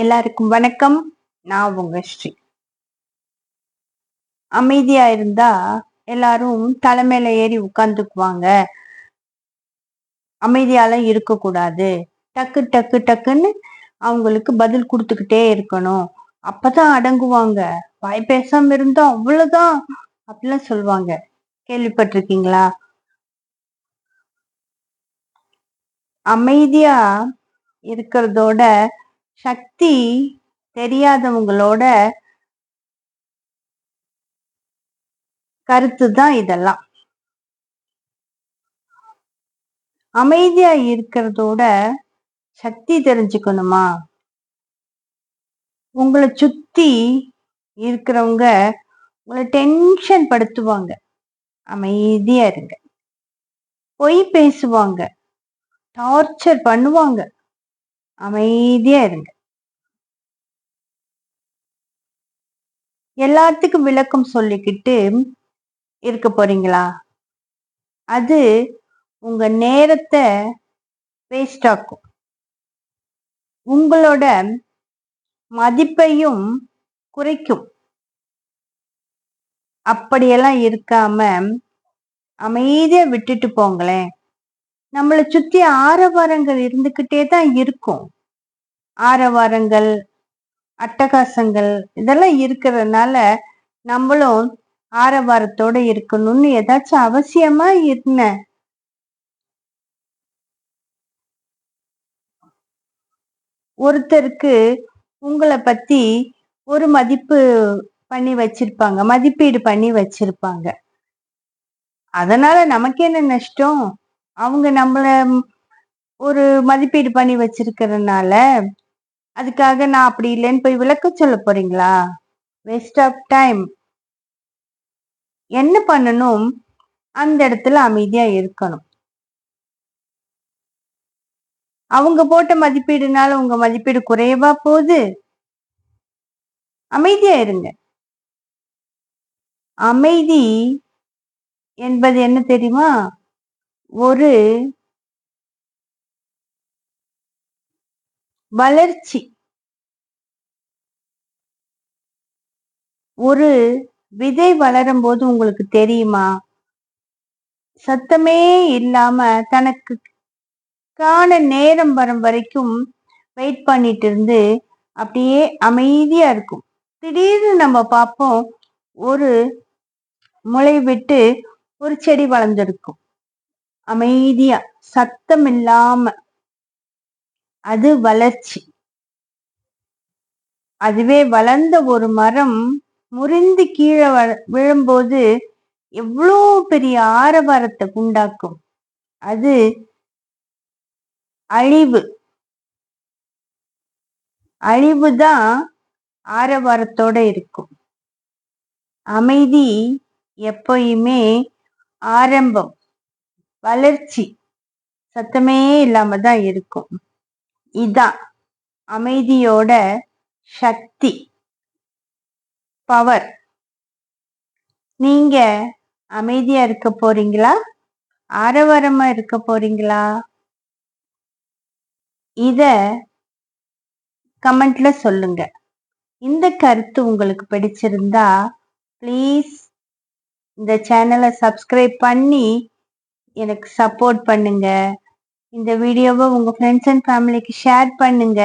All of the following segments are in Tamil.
எல்லாருக்கும் வணக்கம். நான் உங்க ஸ்ரீ. அமைதியா இருந்தா எல்லாரும் தலைமையில ஏறி உட்கார்ந்துக்குவாங்க. அமைதியாலாம் இருக்கக்கூடாது. டக்கு டக்கு டக்குன்னு அவங்களுக்கு பதில் கொடுத்துக்கிட்டே இருக்கணும். அப்பதான் அடங்குவாங்க. வாய் பேசாம இருந்தா அவ்வளவுதான் அப்படிலாம் சொல்லுவாங்க. கேள்விப்பட்டிருக்கீங்களா? அமைதியா இருக்கிறதோட சக்தி தெரியாதவங்களோட கருத்து தான் இதெல்லாம். அமைதியா இருக்கிறதோட சக்தி தெரிஞ்சுக்கணுமா? உங்களை சுத்தி இருக்கிறவங்க உங்களை டென்ஷன் படுத்துவாங்க. அமைதியா இருங்க. பொய் பேசுவாங்க, டார்ச்சர் பண்ணுவாங்க. அமைதியா இருங்க. எல்லாத்துக்கும் விளக்கம் சொல்லிக்கிட்டு இருக்க போறீங்களா? அது உங்க நேரத்தை வேஸ்ட் ஆக்கும். உங்களோட மதிப்பையும் குறைக்கும். அப்படியெல்லாம் இருக்காம அமைதியா விட்டுட்டு போங்களேன். நம்மளை சுத்தி ஆரவாரங்கள் இருந்துகிட்டே தான் இருக்கும். ஆரவாரங்கள், அட்டகாசங்கள் இதெல்லாம் இருக்கிறதுனால நம்மளும் ஆரவாரத்தோட இருக்கணும்னு ஏதாச்சும் அவசியமா என்ன? ஒருத்தருக்கு உங்களை பத்தி ஒரு மதிப்பு பண்ணி வச்சிருப்பாங்க, மதிப்பீடு பண்ணி வச்சிருப்பாங்க. அதனால நமக்கு என்ன நஷ்டம்? அவங்க நம்மள ஒரு மதிப்பீடு பண்ணி வச்சிருக்கிறதுனால அதுக்காக நான் அப்படி இல்லைன்னு போய் விளக்க சொல்ல போறீங்களா? Waste of time. என்ன பண்ணணும்? அந்த இடத்துல அமைதியா இருக்கணும். அவங்க போட்ட மதிப்பீடுனால உங்க மதிப்பீடு குறையவா போகுது? அமைதியா இருங்க. அமைதி என்பது என்ன தெரியுமா? ஒரு வளர்ச்சி. ஒரு விதை வளரும் போது உங்களுக்கு தெரியுமா? சத்தமே இல்லாம தனக்கு காண நேரம் வரும் வரைக்கும் வெயிட் பண்ணிட்டு இருந்து அப்படியே அமைதியா இருக்கும். திடீர்னு நம்ம பார்ப்போம், ஒரு முளை விட்டு ஒரு செடி வளர்ந்திருக்கும். அமைதியா, சத்தம் இல்லாம. அது வளர்ச்சி. அதுவே வளர்ந்த ஒரு மரம் முறிந்து கீழே விழும்போது எவ்வளோ பெரிய ஆரவாரத்தை உண்டாக்கும். அது அழிவு. அழிவுதான் ஆரவாரத்தோட இருக்கும். அமைதி எப்பயுமே ஆரம்பம், வளர்ச்சி, சத்தமே இல்லாம தான் இருக்கும். இதான் அமைதியோட சக்தி, பவர். நீங்க அமைதியா இருக்க போறீங்களா? ஆரவாரமா இருக்க போறீங்களா? இத கமெண்ட்ல சொல்லுங்க. இந்த கருத்து உங்களுக்கு பிடிச்சிருந்தா ப்ளீஸ் இந்த சேனலை சப்ஸ்கிரைப் பண்ணி எனக்கு சப்போர்ட் பண்ணுங்க. இந்த வீடியோவை உங்க ஃப்ரெண்ட்ஸ் அண்ட் ஃபேமிலிக்கு ஷேர் பண்ணுங்க.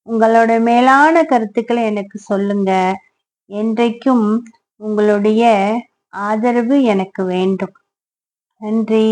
உங்களோட மேலான கருத்துக்களை எனக்கு சொல்லுங்க. என்றைக்கும் உங்களுடைய ஆதரவு எனக்கு வேண்டும். நன்றி.